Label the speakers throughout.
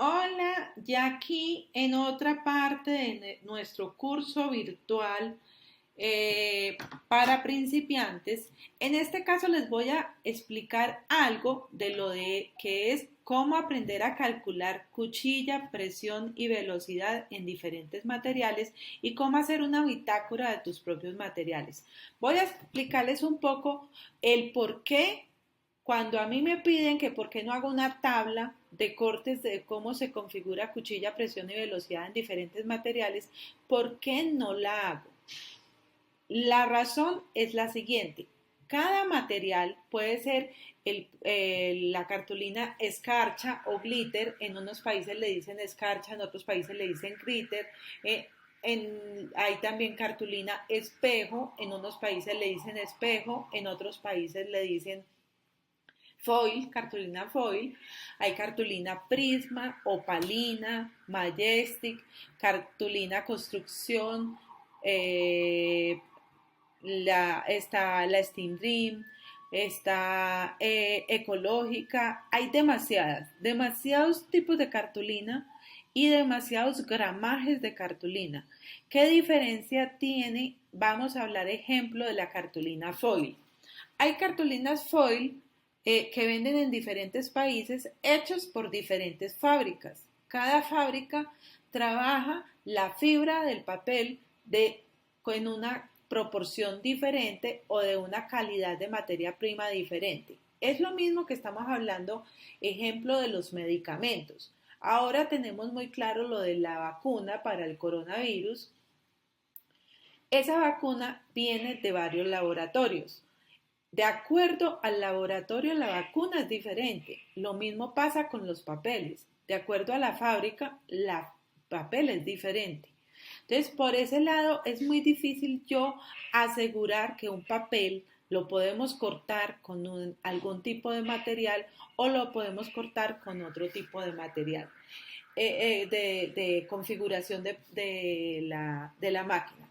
Speaker 1: Hola, ya aquí en otra parte de nuestro curso virtual eh, para principiantes. En este caso les voy a explicar algo de lo de que es cómo aprender a calcular cuchilla, presión y velocidad en diferentes materiales y cómo hacer una bitácora de tus propios materiales. Voy a explicarles un poco el por qué cuando a mí me piden que por qué no hago una tabla de cortes de cómo se configura cuchilla, presión y velocidad en diferentes materiales, ¿por qué no la hago? La razón es la siguiente. Cada material puede ser la cartulina escarcha o glitter. En unos países le dicen escarcha, en otros países le dicen glitter. Hay también cartulina espejo. En unos países le dicen espejo, en otros países le dicen foil, cartulina foil, hay cartulina prisma, opalina, majestic, cartulina construcción, eh, está la Steam Dream, está ecológica, hay demasiados tipos de cartulina y demasiados gramajes de cartulina. ¿Qué diferencia tiene? Vamos a hablar ejemplo de la cartulina foil. Hay cartulinas foil que venden en diferentes países hechos por diferentes fábricas. Cada fábrica trabaja la fibra del papel en una proporción diferente o de una calidad de materia prima diferente. Es lo mismo que estamos hablando, ejemplo de los medicamentos. Ahora tenemos muy claro lo de la vacuna para el coronavirus. Esa vacuna viene de varios laboratorios. De acuerdo al laboratorio, la vacuna es diferente. Lo mismo pasa con los papeles. De acuerdo a la fábrica, la papel es diferente. Entonces, por ese lado, es muy difícil yo asegurar que un papel lo podemos cortar con algún tipo de material o lo podemos cortar con otro tipo de material de configuración de la máquina.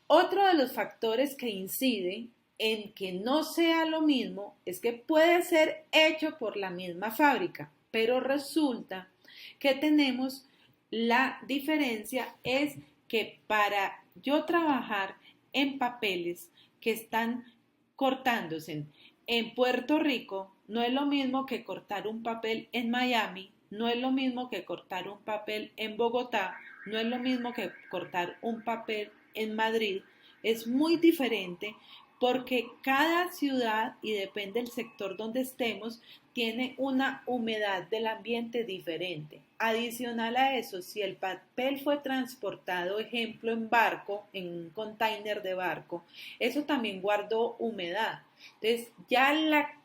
Speaker 1: Otro de los factores que incide en que no sea lo mismo es que puede ser hecho por la misma fábrica, pero resulta que tenemos la diferencia es que para yo trabajar en papeles que están cortándose en Puerto Rico, no es lo mismo que cortar un papel en Miami, no es lo mismo que cortar un papel en Bogotá, no es lo mismo que cortar un papel en Madrid. Es muy diferente porque cada ciudad, y depende del sector donde estemos, tiene una humedad del ambiente diferente. Adicional a eso, si el papel fue transportado, ejemplo, en barco, en un container de barco, eso también guardó humedad. Entonces, ya la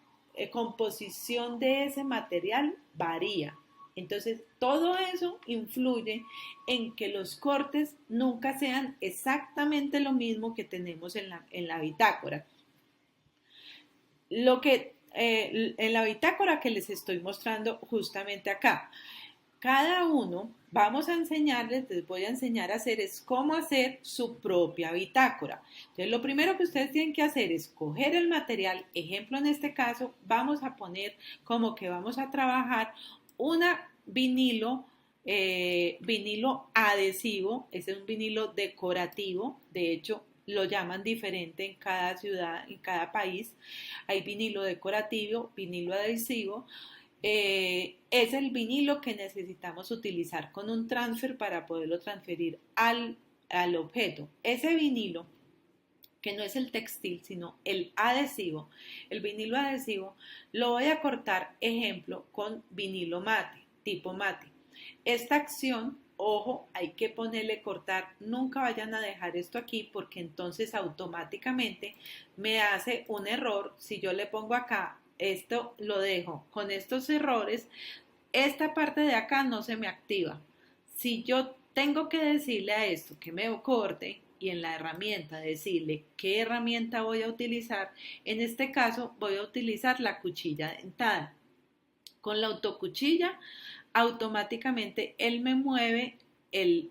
Speaker 1: composición de ese material varía. Entonces, todo eso influye en que los cortes nunca sean exactamente lo mismo que tenemos en la bitácora. En la bitácora que les estoy mostrando justamente acá. Cada uno vamos a enseñarles, les voy a enseñar a hacer es cómo hacer su propia bitácora. Entonces, lo primero que ustedes tienen que hacer es coger el material, ejemplo en este caso, vamos a poner como que vamos a trabajar una vinilo adhesivo, ese es un vinilo decorativo, de hecho lo llaman diferente en cada ciudad, en cada país. Hay vinilo decorativo, vinilo adhesivo. Es el vinilo que necesitamos utilizar con un transfer para poderlo transferir al objeto. Ese vinilo, que no es el textil, sino el adhesivo, el vinilo adhesivo, lo voy a cortar, ejemplo, con vinilo mate, tipo mate. Esta acción, ojo, hay que ponerle cortar, nunca vayan a dejar esto aquí porque entonces automáticamente me hace un error. Si yo le pongo acá, esto lo dejo con estos errores, esta parte de acá no se me activa. Si yo tengo que decirle a esto que me corte y en la herramienta decirle qué herramienta voy a utilizar, en este caso voy a utilizar la cuchilla dentada. Con la autocuchilla, automáticamente él me mueve el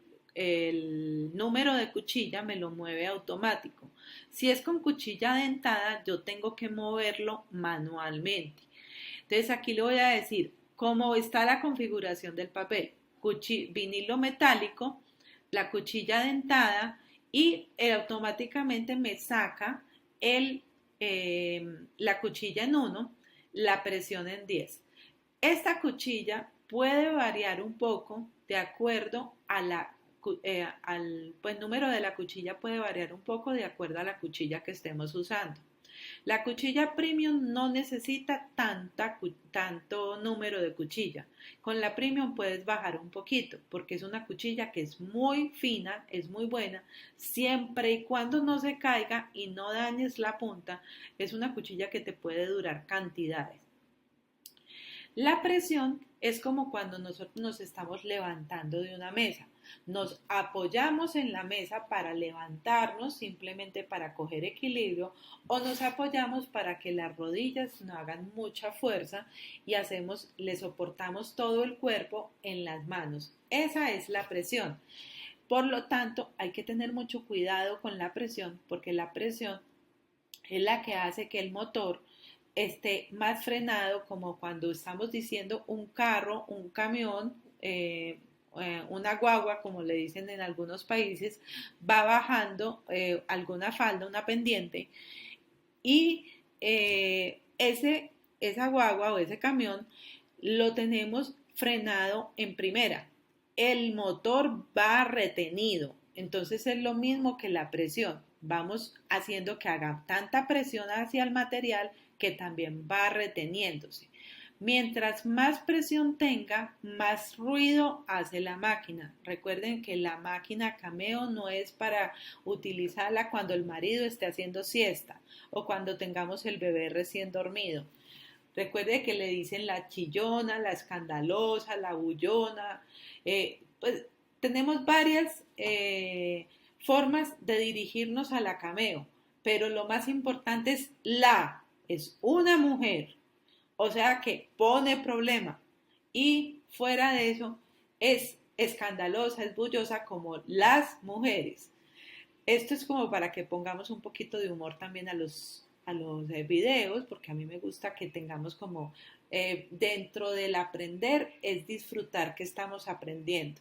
Speaker 1: número de cuchilla, me lo mueve automático. Si es con cuchilla dentada, yo tengo que moverlo manualmente. Entonces aquí le voy a decir cómo está la configuración del papel. Vinilo metálico, la cuchilla dentada y automáticamente me saca la cuchilla en 1, la presión en 10. Esta cuchilla puede variar un poco de acuerdo a el número de la cuchilla puede variar un poco de acuerdo a la cuchilla que estemos usando. La cuchilla premium no necesita tanto número de cuchilla. Con la premium puedes bajar un poquito porque es una cuchilla que es muy fina, es muy buena, siempre y cuando no se caiga y no dañes la punta, es una cuchilla que te puede durar cantidades. La presión es como cuando nosotros nos estamos levantando de una mesa. Nos apoyamos en la mesa para levantarnos, simplemente para coger equilibrio, o nos apoyamos para que las rodillas no hagan mucha fuerza y le soportamos todo el cuerpo en las manos. Esa es la presión. Por lo tanto, hay que tener mucho cuidado con la presión, porque la presión es la que hace que el motor esté más frenado, como cuando estamos diciendo un carro, un camión, una guagua, como le dicen en algunos países, va bajando alguna falda, una pendiente, y esa guagua o ese camión lo tenemos frenado en primera. El motor va retenido, entonces es lo mismo que la presión. Vamos haciendo que haga tanta presión hacia el material que también va reteniéndose. Mientras más presión tenga, más ruido hace la máquina. Recuerden que la máquina Cameo no es para utilizarla cuando el marido esté haciendo siesta o cuando tengamos el bebé recién dormido. Recuerde que le dicen la chillona, la escandalosa, la bullona. Pues tenemos varias formas de dirigirnos a la Cameo, pero lo más importante es una mujer. O sea que pone problema y fuera de eso es escandalosa, es bullosa como las mujeres. Esto es como para que pongamos un poquito de humor también a los videos, porque a mí me gusta que tengamos como dentro del aprender es disfrutar que estamos aprendiendo.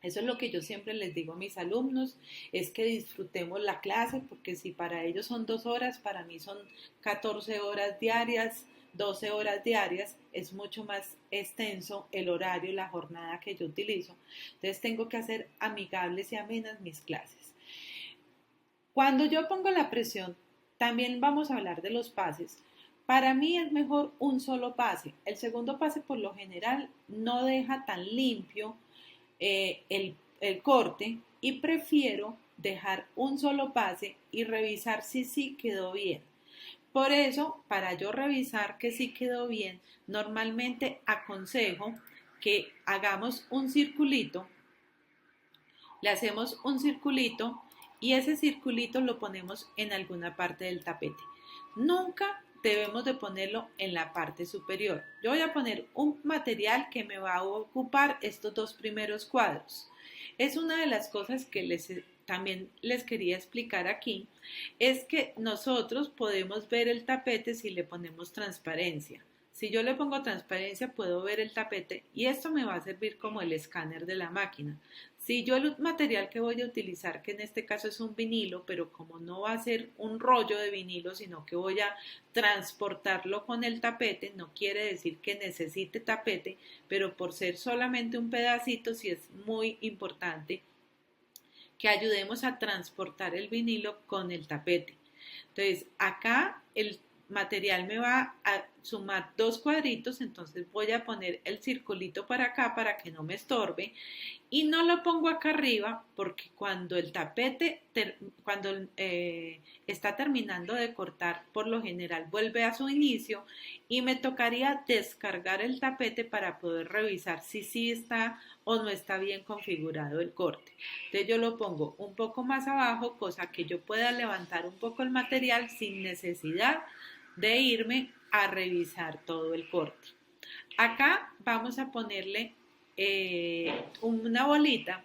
Speaker 1: Eso es lo que yo siempre les digo a mis alumnos, es que disfrutemos la clase, porque si para ellos son 2 horas, para mí son 14 horas diarias, 12 horas diarias, es mucho más extenso el horario y la jornada que yo utilizo. Entonces tengo que hacer amigables y amenas mis clases. Cuando yo pongo la presión, también vamos a hablar de los pases. Para mí es mejor un solo pase. El segundo pase por lo general no deja tan limpio el corte y prefiero dejar un solo pase y revisar si sí quedó bien. Por eso, para yo revisar que sí quedó bien, normalmente aconsejo que hagamos un circulito, le hacemos un circulito y ese circulito lo ponemos en alguna parte del tapete. Nunca debemos de ponerlo en la parte superior. Yo voy a poner un material que me va a ocupar estos 2 primeros cuadros. Es una de las cosas que también les quería explicar aquí, es que nosotros podemos ver el tapete si le ponemos transparencia. Si yo le pongo transparencia puedo ver el tapete y esto me va a servir como el escáner de la máquina. Si yo el material que voy a utilizar, que en este caso es un vinilo, pero como no va a ser un rollo de vinilo, sino que voy a transportarlo con el tapete, no quiere decir que necesite tapete, pero por ser solamente un pedacito, sí es muy importante que ayudemos a transportar el vinilo con el tapete. Entonces, acá el material me va a sumar 2 cuadritos, entonces voy a poner el circulito para acá para que no me estorbe y no lo pongo acá arriba porque cuando el tapete, está terminando de cortar, por lo general vuelve a su inicio y me tocaría descargar el tapete para poder revisar si sí está o no está bien configurado el corte. Entonces yo lo pongo un poco más abajo, cosa que yo pueda levantar un poco el material sin necesidad de irme a revisar todo el corte. Acá vamos a ponerle una bolita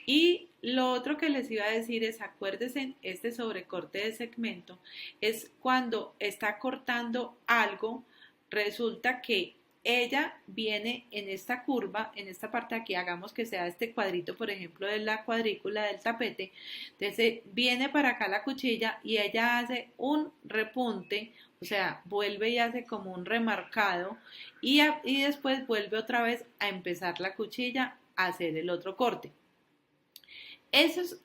Speaker 1: y lo otro que les iba a decir es, acuérdense, este sobrecorte de segmento es cuando está cortando algo, resulta que ella viene en esta curva, en esta parte de aquí, hagamos que sea este cuadrito, por ejemplo, de la cuadrícula del tapete. Entonces viene para acá la cuchilla y ella hace un repunte, o sea, vuelve y hace como un remarcado y después vuelve otra vez a empezar la cuchilla a hacer el otro corte. Esos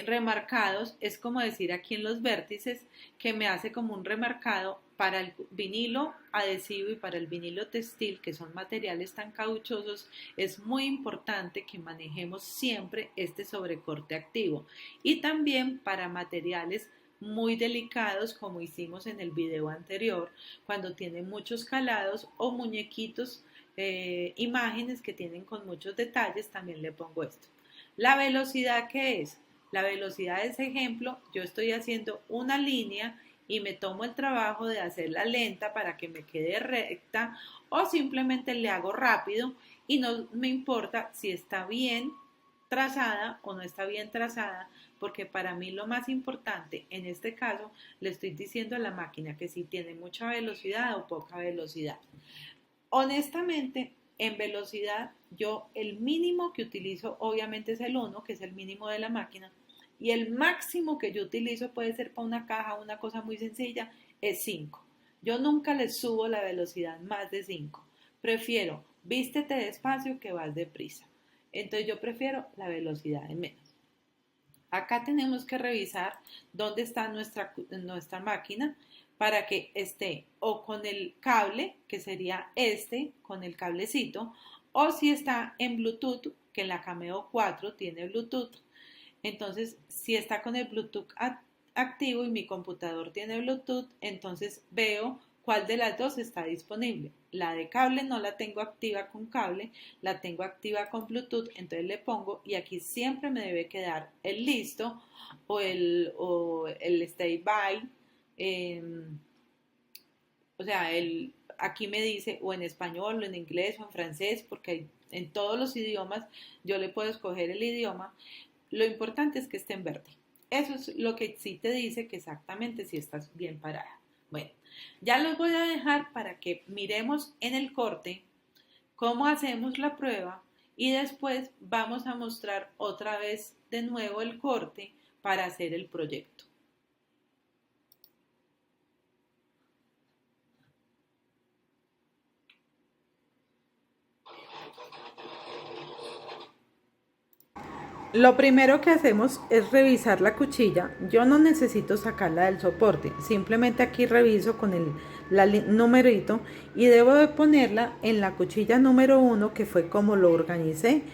Speaker 1: remarcados es como decir aquí en los vértices que me hace como un remarcado para el vinilo adhesivo y para el vinilo textil, que son materiales tan cauchosos. Es muy importante que manejemos siempre este sobrecorte activo, y también para materiales muy delicados, como hicimos en el video anterior, cuando tienen muchos calados o muñequitos, imágenes que tienen con muchos detalles, también le pongo esto. La velocidad, ¿qué es? La velocidad de ese ejemplo, yo estoy haciendo una línea y me tomo el trabajo de hacerla lenta para que me quede recta, o simplemente le hago rápido y no me importa si está bien trazada o no está bien trazada, porque para mí lo más importante en este caso le estoy diciendo a la máquina que si tiene mucha velocidad o poca velocidad. Honestamente, en velocidad, yo el mínimo que utilizo obviamente es el 1, que es el mínimo de la máquina, y el máximo que yo utilizo puede ser para una caja, una cosa muy sencilla, es 5. Yo nunca le subo la velocidad más de 5. Prefiero, vístete despacio que vas deprisa. Entonces yo prefiero la velocidad de menos. Acá tenemos que revisar dónde está nuestra máquina para que esté o con el cable, que sería este, con el cablecito, o si está en Bluetooth, que la Cameo 4 tiene Bluetooth. Entonces, si está con el Bluetooth activo y mi computador tiene Bluetooth, entonces veo cuál de las dos está disponible. La de cable no la tengo activa con cable, la tengo activa con Bluetooth, entonces le pongo, y aquí siempre me debe quedar el listo o el stay by. O sea, aquí me dice o en español o en inglés o en francés, porque en todos los idiomas yo le puedo escoger el idioma. Lo importante es que esté en verde. Eso es lo que sí te dice que exactamente si estás bien parada. Bueno, ya los voy a dejar para que miremos en el corte cómo hacemos la prueba, y después vamos a mostrar otra vez de nuevo el corte para hacer el proyecto. Lo primero que hacemos es revisar la cuchilla. Yo no necesito sacarla del soporte, simplemente aquí reviso con el numerito, y debo de ponerla en la cuchilla número 1, que fue como lo organicé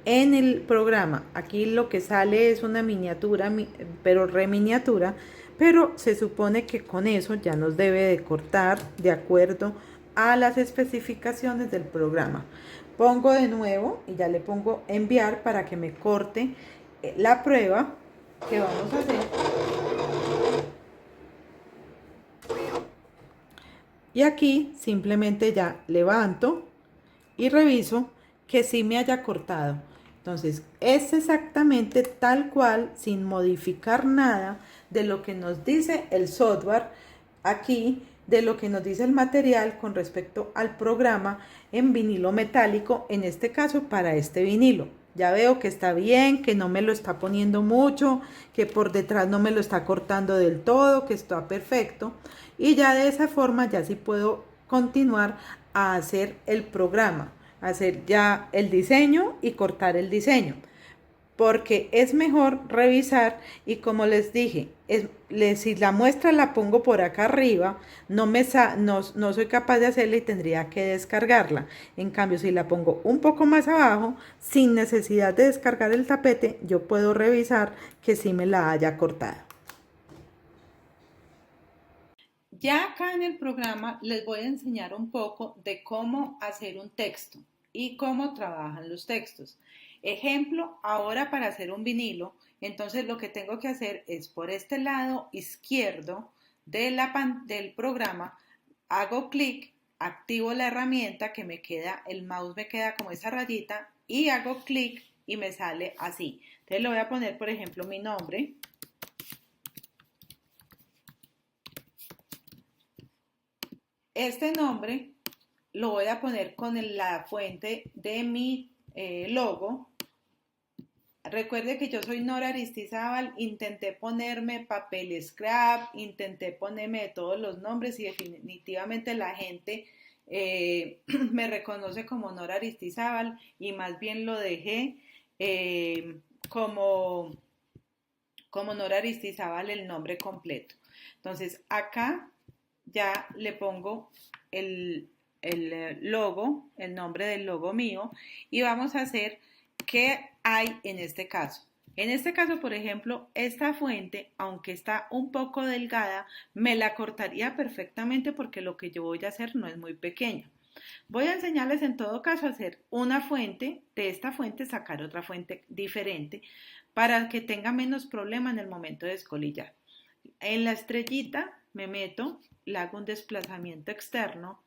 Speaker 1: en el programa. Aquí lo que sale es una miniatura, pero reminiatura, pero se supone que con eso ya nos debe de cortar de acuerdo a las especificaciones del programa. Pongo de nuevo y ya le pongo enviar para que me corte la prueba que vamos a hacer. Y aquí simplemente ya levanto y reviso que sí me haya cortado. Entonces es exactamente tal cual, sin modificar nada de lo que nos dice el software aquí, de lo que nos dice el material con respecto al programa en vinilo metálico, en este caso para este vinilo. Ya veo que está bien, que no me lo está poniendo mucho, que por detrás no me lo está cortando del todo, que está perfecto. Y ya de esa forma ya sí puedo continuar a hacer el programa, hacer ya el diseño y cortar el diseño, porque es mejor revisar. Y como les dije, si la muestra la pongo por acá arriba, no soy capaz de hacerla y tendría que descargarla. En cambio, si la pongo un poco más abajo, sin necesidad de descargar el tapete, yo puedo revisar que sí me la haya cortado. Ya acá en el programa les voy a enseñar un poco de cómo hacer un texto y cómo trabajan los textos. Ejemplo, ahora para hacer un vinilo, entonces lo que tengo que hacer es por este lado izquierdo del programa, hago clic, activo la herramienta que me queda, el mouse me queda como esa rayita, y hago clic y me sale así. Entonces le voy a poner, por ejemplo, mi nombre. Este nombre lo voy a poner con la fuente de mi logo. Recuerde que yo soy Nora Aristizábal, intenté ponerme papel scrap, intenté ponerme de todos los nombres y definitivamente la gente me reconoce como Nora Aristizábal y más bien lo dejé como, como Nora Aristizábal el nombre completo. Entonces acá ya le pongo el logo, el nombre del logo mío y vamos a hacer qué hay en este caso. En este caso, por ejemplo, esta fuente, aunque está un poco delgada, me la cortaría perfectamente porque lo que yo voy a hacer no es muy pequeño. Voy a enseñarles en todo caso a hacer una fuente, de esta fuente sacar otra fuente diferente para que tenga menos problema en el momento de escolillar. En la estrellita me meto, le hago un desplazamiento externo.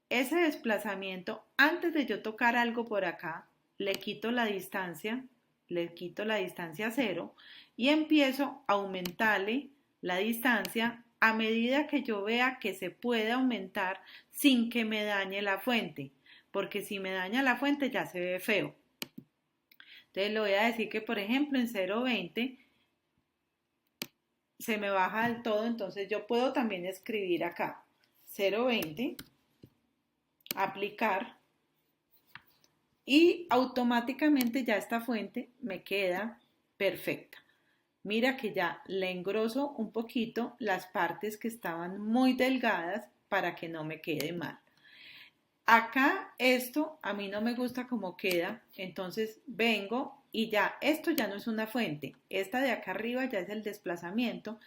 Speaker 1: Ese desplazamiento, antes de yo tocar algo por acá, le quito la distancia 0 y empiezo a aumentarle la distancia a medida que yo vea que se puede aumentar sin que me dañe la fuente, porque si me daña la fuente ya se ve feo. Entonces le voy a decir que por ejemplo en 0.20 se me baja del todo, entonces yo puedo también escribir acá 0.20, aplicar, y automáticamente ya esta fuente me queda perfecta. Mira que ya le engroso un poquito las partes que estaban muy delgadas para que no me quede mal. Acá esto a mí no me gusta como queda, entonces vengo y ya esto ya no es una fuente, esta de acá arriba ya es el desplazamiento.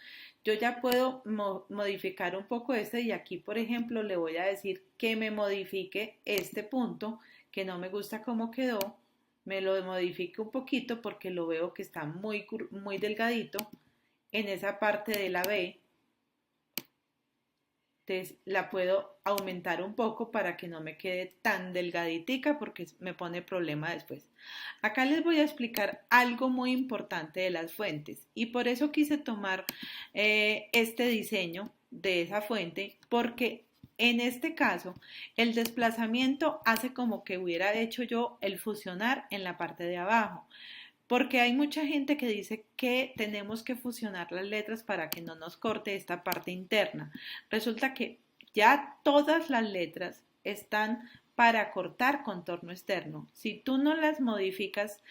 Speaker 1: Yo ya puedo modificar un poco este y aquí por ejemplo le voy a decir que me modifique este punto que no me gusta cómo quedó, me lo modifique un poquito porque lo veo que está muy delgadito en esa parte de la B. Entonces la puedo aumentar un poco para que no me quede tan delgaditica porque me pone problema después. Acá les voy a explicar algo muy importante de las fuentes y por eso quise tomar este diseño de esa fuente porque en este caso el desplazamiento hace como que hubiera hecho yo el fusionar en la parte de abajo. Porque hay mucha gente que dice que tenemos que fusionar las letras para que no nos corte esta parte interna. Resulta que ya todas las letras están para cortar contorno externo. Si tú no las modificas,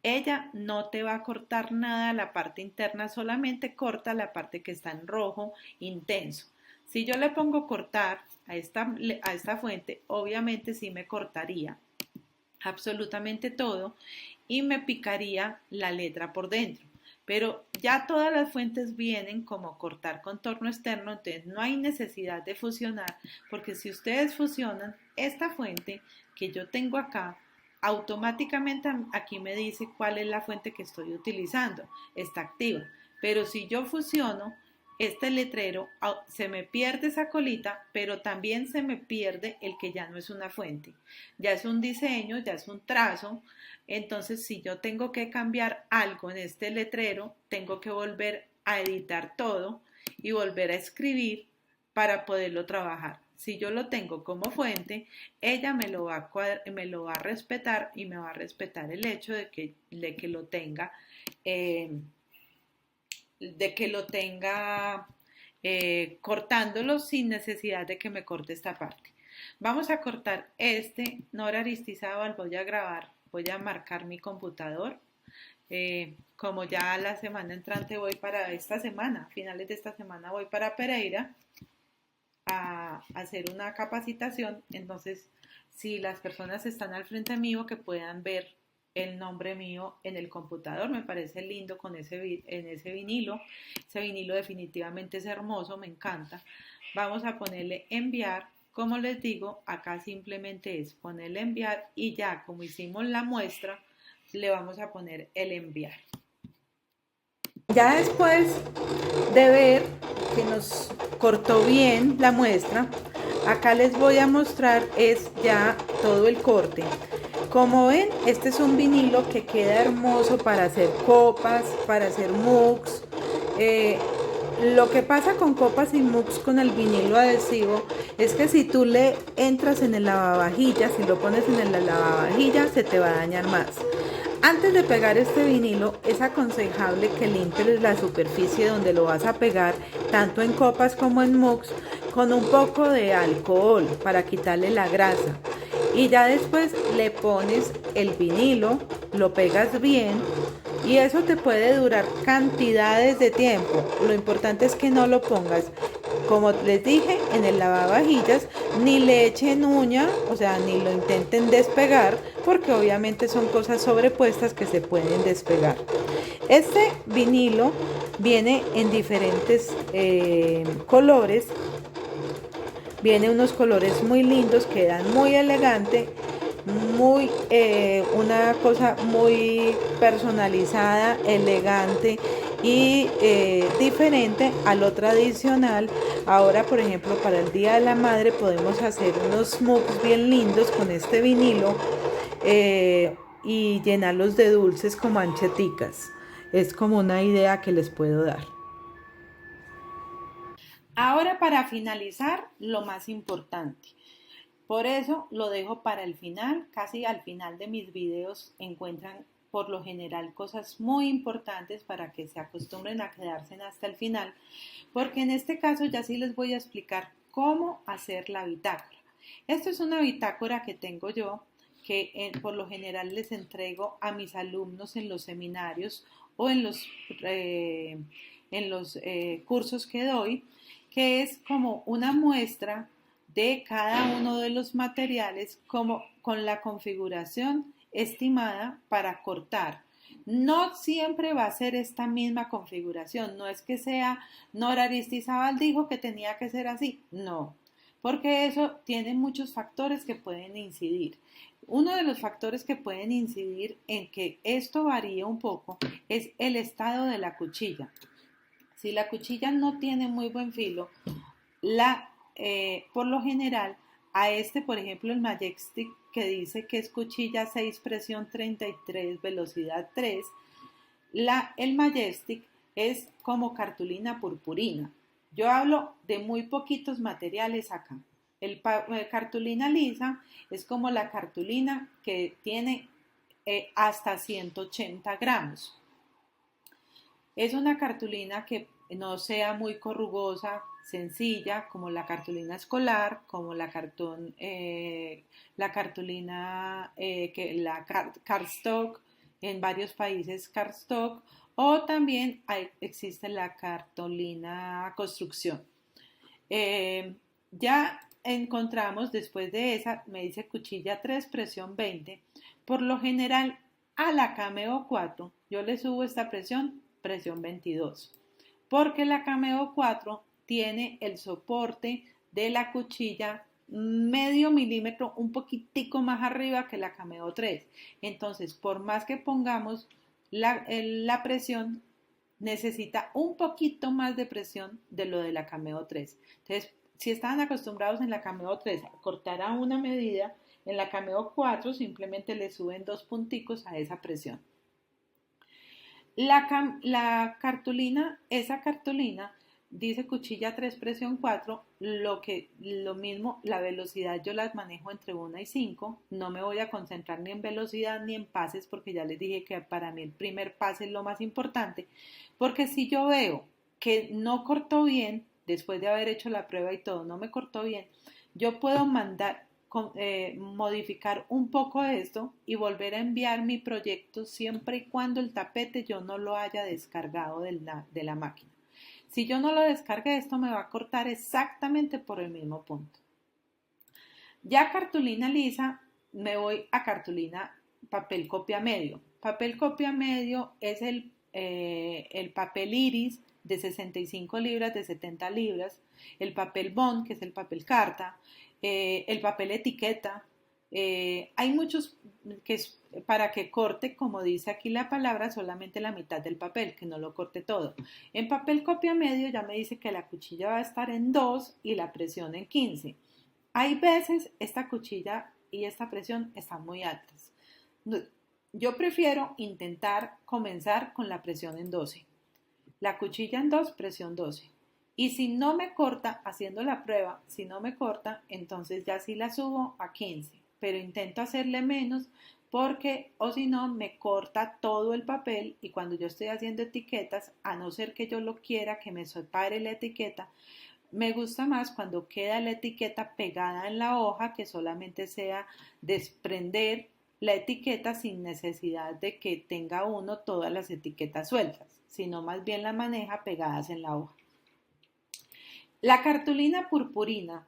Speaker 1: ella no te va a cortar nada la parte interna, solamente corta la parte que está en rojo intenso. Si yo le pongo cortar a esta fuente, obviamente sí me cortaría absolutamente todo y me picaría la letra por dentro. Pero ya todas las fuentes vienen como cortar contorno externo, entonces no hay necesidad de fusionar, porque si ustedes fusionan esta fuente que yo tengo acá, automáticamente aquí me dice cuál es la fuente que estoy utilizando, está activa. Pero si yo fusiono este letrero, se me pierde esa colita, pero también se me pierde el que ya no es una fuente, ya es un diseño, ya es un trazo. Entonces si yo tengo que cambiar algo en este letrero, tengo que volver a editar todo y volver a escribir para poderlo trabajar. Si yo lo tengo como fuente, ella me lo va a respetar y me va a respetar el hecho de que lo tenga cortándolo sin necesidad de que me corte esta parte. Vamos a cortar este Nora Aristizábal, voy a marcar mi computador. Como ya la semana entrante voy para esta semana, a finales de esta semana voy para Pereira a hacer una capacitación, entonces si las personas están al frente mío que puedan ver el nombre mío en el computador, me parece lindo en ese vinilo. Ese vinilo definitivamente es hermoso, me encanta. Vamos a ponerle enviar. Como les digo, acá simplemente es ponerle enviar y ya como hicimos la muestra, le vamos a poner el enviar. Ya después de ver que nos cortó bien la muestra, acá les voy a mostrar es ya todo el corte. Como ven, este es un vinilo que queda hermoso para hacer copas, para hacer mugs. Lo que pasa con copas y mugs con el vinilo adhesivo Es que si tú le entras en el lavavajillas, si lo pones en el lavavajillas, se te va a dañar más. Antes de pegar este vinilo, es aconsejable que limpies la superficie donde lo vas a pegar, tanto en copas como en mugs, con un poco de alcohol para quitarle la grasa. Y ya después le pones el vinilo, lo pegas bien y eso te puede durar cantidades de tiempo. Lo importante es que no lo pongas, como les dije, en el lavavajillas, ni le echen uña, o sea, ni lo intenten despegar, porque obviamente son cosas sobrepuestas que se pueden despegar. Este vinilo viene en diferentes colores. Viene unos colores muy lindos, quedan muy elegante, muy una cosa muy personalizada, elegante y diferente a lo tradicional. Ahora, por ejemplo, para el Día de la Madre podemos hacer unos mugs bien lindos con este vinilo y llenarlos de dulces como mancheticas. Es como una idea que les puedo dar. Ahora para finalizar, lo más importante. Por eso lo dejo para el final, casi al final de mis videos encuentran por lo general cosas muy importantes para que se acostumbren a quedarse hasta el final, porque en este caso ya sí les voy a explicar cómo hacer la bitácora. Esto es una bitácora que tengo yo, que por lo general les entrego a mis alumnos en los seminarios o en los cursos que doy, que es como una muestra de cada uno de los materiales como con la configuración estimada para cortar. No siempre va a ser esta misma configuración, no es que sea Nora Aristizábal dijo que tenía que ser así, no, porque eso tiene muchos factores que pueden incidir. Uno de los factores que pueden incidir en que esto varíe un poco es el estado de la cuchilla. Si la cuchilla no tiene muy buen filo, por lo general, a este, por ejemplo, el Majestic, que dice que es cuchilla 6, presión 33, velocidad 3, el Majestic es como cartulina purpurina. Yo hablo de muy poquitos materiales acá. Cartulina lisa es como la cartulina que tiene hasta 180 gramos. Es una cartulina que no sea muy corrugosa, sencilla, como la cartulina escolar, como la cartulina, cardstock, en varios países cardstock, o también existe la cartulina construcción. Ya encontramos después de esa, me dice cuchilla 3, presión 20. Por lo general, a la Cameo 4, yo le subo esta presión 22, porque la Cameo 4 tiene el soporte de la cuchilla medio milímetro, un poquitico más arriba que la Cameo 3. Entonces, por más que pongamos la presión, necesita un poquito más de presión de lo de la Cameo 3. Entonces, si estaban acostumbrados en la Cameo 3 a cortar a una medida, en la Cameo 4 simplemente le suben 2 punticos a esa presión. La cartulina, esa cartulina dice cuchilla 3, presión 4, lo mismo, la velocidad yo las manejo entre 1 y 5, no me voy a concentrar ni en velocidad ni en pases porque ya les dije que para mí el primer pase es lo más importante, porque si yo veo que no cortó bien, después de haber hecho la prueba y todo, no me cortó bien, yo puedo modificar un poco esto y volver a enviar mi proyecto siempre y cuando el tapete yo no lo haya descargado de la máquina. Si yo no lo descargué, esto me va a cortar exactamente por el mismo punto. Ya cartulina lisa, me voy a cartulina papel copia medio. Papel copia medio es el papel iris de 65 libras, de 70 libras, el papel bond, que es el papel carta, el papel etiqueta. Hay muchos que es para que corte, como dice aquí la palabra, solamente la mitad del papel, que no lo corte todo. En papel copia medio ya me dice que la cuchilla va a estar en 2 y la presión en 15. Hay veces esta cuchilla y esta presión están muy altas. Yo prefiero intentar comenzar con la presión en 12. La cuchilla en 2, presión 12. Y si no me corta, haciendo la prueba, si no me corta, entonces ya sí la subo a 15, pero intento hacerle menos porque o si no me corta todo el papel y cuando yo estoy haciendo etiquetas, a no ser que yo lo quiera, que me separe la etiqueta, me gusta más cuando queda la etiqueta pegada en la hoja, que solamente sea desprender la etiqueta sin necesidad de que tenga uno todas las etiquetas sueltas, sino más bien la maneja pegadas en la hoja. La cartulina purpurina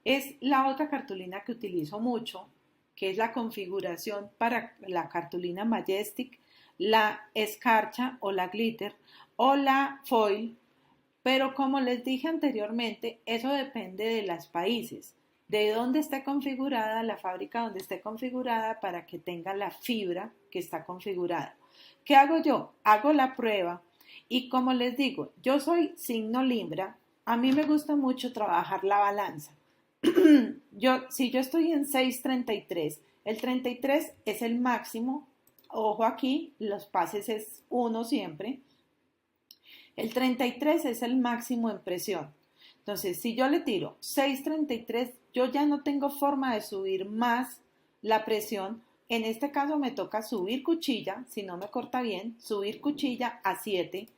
Speaker 1: es la otra cartulina que utilizo mucho, que es la configuración para la cartulina Majestic, la escarcha o la glitter o la foil, pero como les dije anteriormente, eso depende de los países, de dónde esté configurada, la fábrica donde esté configurada para que tenga la fibra que está configurada. ¿Qué hago yo? Hago la prueba y como les digo, yo soy signo Libra, a mí me gusta mucho trabajar la balanza. Si yo estoy en 6,33, el 33 es el máximo, ojo aquí, los pases es 1 siempre. El 33 es el máximo en presión. Entonces, si yo le tiro 6,33, yo ya no tengo forma de subir más la presión. En este caso me toca subir cuchilla, si no me corta bien, subir cuchilla a 7.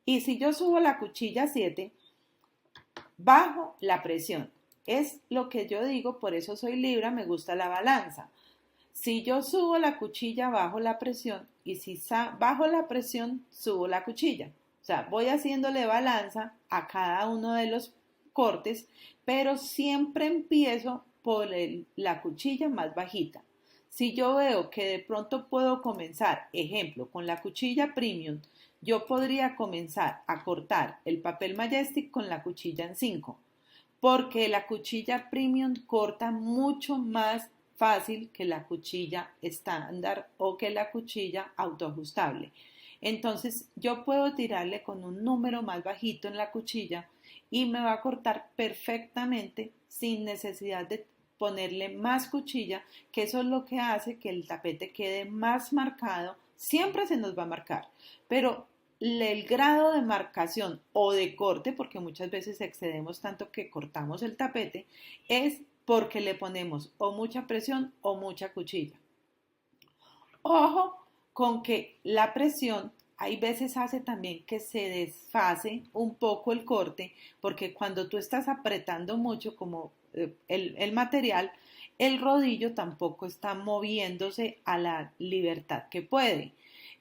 Speaker 1: Y si yo subo la cuchilla a 7, bajo la presión. Es lo que yo digo, por eso soy Libra, me gusta la balanza. Si yo subo la cuchilla, bajo la presión, y si bajo la presión, subo la cuchilla. O sea, voy haciéndole balanza a cada uno de los cortes, pero siempre empiezo por la cuchilla más bajita. Si yo veo que de pronto puedo comenzar, ejemplo, con la cuchilla premium, yo podría comenzar a cortar el papel Majestic con la cuchilla en 5, porque la cuchilla premium corta mucho más fácil que la cuchilla estándar o que la cuchilla autoajustable. Entonces yo puedo tirarle con un número más bajito en la cuchilla y me va a cortar perfectamente sin necesidad de ponerle más cuchilla, que eso es lo que hace que el tapete quede más marcado. Siempre se nos va a marcar, pero el grado de marcación o de corte, porque muchas veces excedemos tanto que cortamos el tapete, es porque le ponemos o mucha presión o mucha cuchilla. Ojo con que la presión hay veces hace también que se desfase un poco el corte, porque cuando tú estás apretando mucho como el material, el rodillo tampoco está moviéndose a la libertad que puede.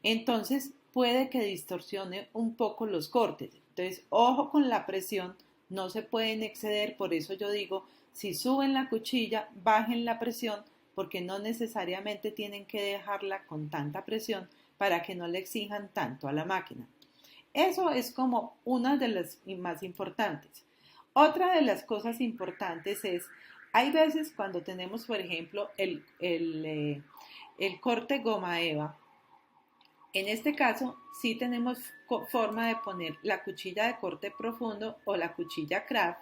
Speaker 1: Entonces puede que distorsione un poco los cortes. Entonces, ojo con la presión, no se pueden exceder, por eso yo digo, si suben la cuchilla, bajen la presión, porque no necesariamente tienen que dejarla con tanta presión para que no le exijan tanto a la máquina. Eso es como una de las más importantes. Otra de las cosas importantes es, hay veces cuando tenemos, por ejemplo, el corte goma eva, en este caso sí tenemos forma de poner la cuchilla de corte profundo o la cuchilla craft,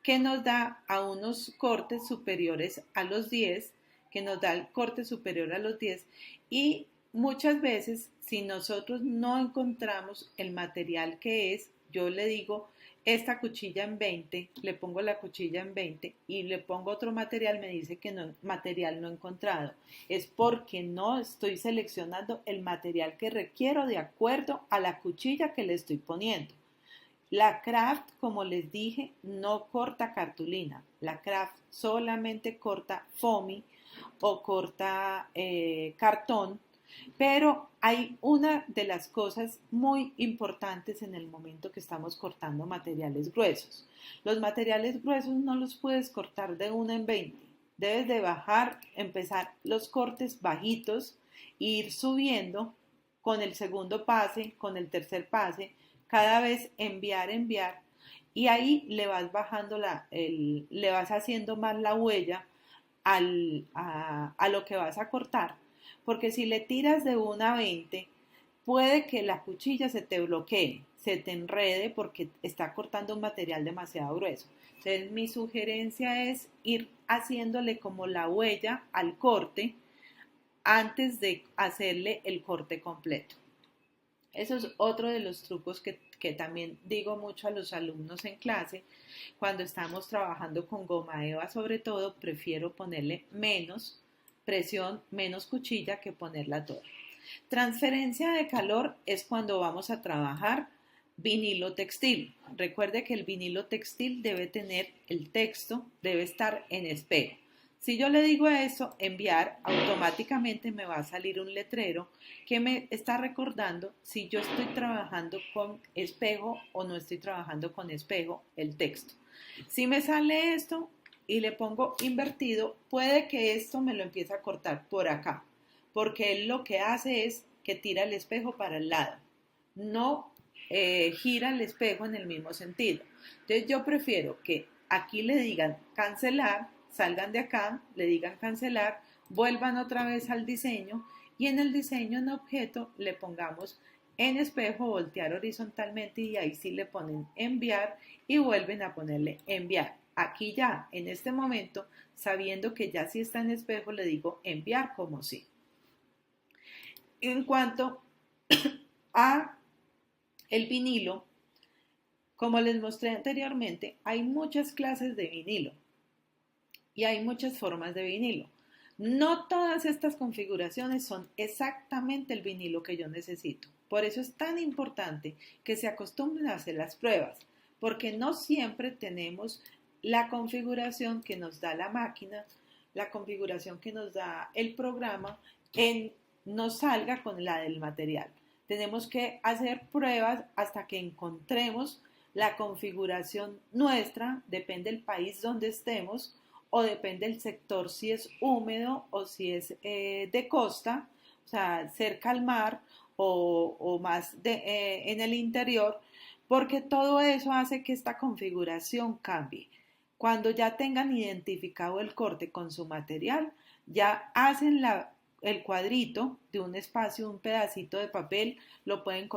Speaker 1: que nos da a unos cortes superiores a los 10, que nos da el corte superior a los 10 y muchas veces si nosotros no encontramos el material que es, yo le digo esta cuchilla en 20, le pongo la cuchilla en 20 y le pongo otro material, me dice que no, material no encontrado. Es porque no estoy seleccionando el material que requiero de acuerdo a la cuchilla que le estoy poniendo. La craft, como les dije, no corta cartulina. La craft solamente corta foamy o corta cartón, pero hay una de las cosas muy importantes en el momento que estamos cortando materiales gruesos. Los materiales gruesos no los puedes cortar de 1 en 20. Debes de bajar, empezar los cortes bajitos, ir subiendo con el segundo pase, con el tercer pase, cada vez enviar, y ahí le vas bajando le vas haciendo más la huella a lo que vas a cortar, porque si le tiras de 1 a 20, puede que la cuchilla se te bloquee, se te enrede porque está cortando un material demasiado grueso. Entonces mi sugerencia es ir haciéndole como la huella al corte antes de hacerle el corte completo. Eso es otro de los trucos que también digo mucho a los alumnos en clase, cuando estamos trabajando con goma eva sobre todo, prefiero ponerle menos presión, menos cuchilla que ponerla toda. Transferencia de calor es cuando vamos a trabajar vinilo textil. Recuerde que el vinilo textil debe tener el texto, debe estar en espejo. Si yo le digo eso, enviar, automáticamente me va a salir un letrero que me está recordando si yo estoy trabajando con espejo o no estoy trabajando con espejo el texto. Si me sale esto y le pongo invertido, puede que esto me lo empiece a cortar por acá, porque él lo que hace es que tira el espejo para el lado, no gira el espejo en el mismo sentido. Entonces yo prefiero que aquí le digan cancelar, salgan de acá, le digan cancelar, vuelvan otra vez al diseño y en el diseño en objeto le pongamos en espejo, voltear horizontalmente y ahí sí le ponen enviar y vuelven a ponerle enviar. Aquí ya, en este momento, sabiendo que ya sí está en espejo, le digo enviar como sí. En cuanto a el vinilo, como les mostré anteriormente, hay muchas clases de vinilo y hay muchas formas de vinilo. No todas estas configuraciones son exactamente el vinilo que yo necesito. Por eso es tan importante que se acostumbren a hacer las pruebas, porque no siempre tenemos la configuración que nos da la máquina, la configuración que nos da el programa, nos salga con la del material. Tenemos que hacer pruebas hasta que encontremos la configuración nuestra, depende del país donde estemos, o depende del sector si es húmedo o si es de costa, o sea, cerca al mar o más en el interior, porque todo eso hace que esta configuración cambie. Cuando ya tengan identificado el corte con su material, ya hacen el cuadrito de un espacio, un pedacito de papel, lo pueden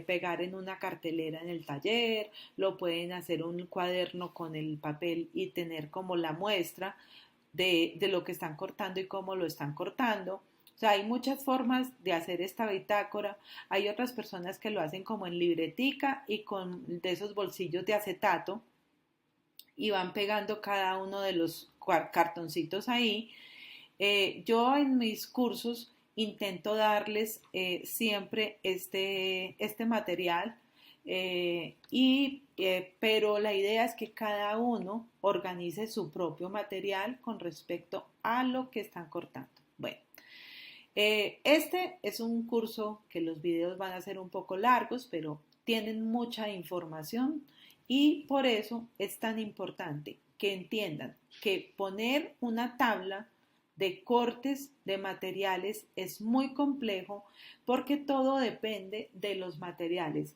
Speaker 1: pegar en una cartelera en el taller, lo pueden hacer un cuaderno con el papel y tener como la muestra de lo que están cortando y cómo lo están cortando. O sea, hay muchas formas de hacer esta bitácora. Hay otras personas que lo hacen como en libretica y con de esos bolsillos de acetato y van pegando cada uno de los cartoncitos ahí. Yo en mis cursos intento darles siempre este material, pero la idea es que cada uno organice su propio material con respecto a lo que están cortando. Bueno, este es un curso que los videos van a ser un poco largos, pero tienen mucha información y por eso es tan importante que entiendan que poner una tabla de cortes de materiales es muy complejo porque todo depende de los materiales.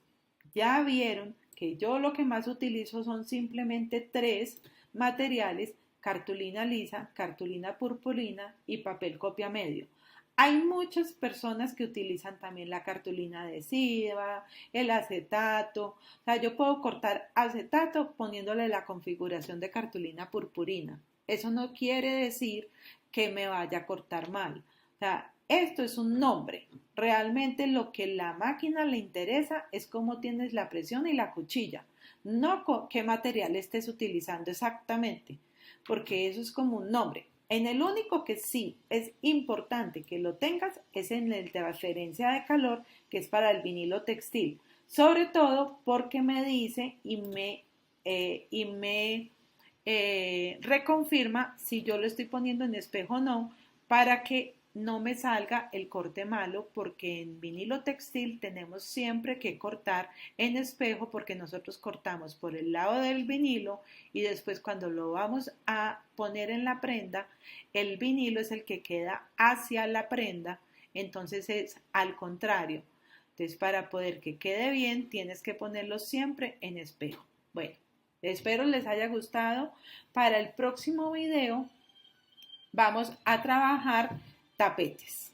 Speaker 1: Ya vieron que yo lo que más utilizo son simplemente 3 materiales: cartulina lisa, cartulina purpurina y papel copia medio. Hay muchas personas que utilizan también la cartulina adhesiva, el acetato. O sea, yo puedo cortar acetato poniéndole la configuración de cartulina purpurina. Eso no quiere decir que me vaya a cortar mal. O sea, esto es un nombre. Realmente lo que la máquina le interesa es cómo tienes la presión y la cuchilla, no qué material estés utilizando exactamente, porque eso es como un nombre. En el único que sí es importante que lo tengas es en el de referencia de calor, que es para el vinilo textil, sobre todo porque me dice y me reconfirma si yo lo estoy poniendo en espejo o no, para que no me salga el corte malo, porque en vinilo textil tenemos siempre que cortar en espejo porque nosotros cortamos por el lado del vinilo y después cuando lo vamos a poner en la prenda, el vinilo es el que queda hacia la prenda, entonces es al contrario. Entonces para poder que quede bien tienes que ponerlo siempre en espejo. Bueno, espero les haya gustado. Para el próximo video vamos a trabajar tapetes.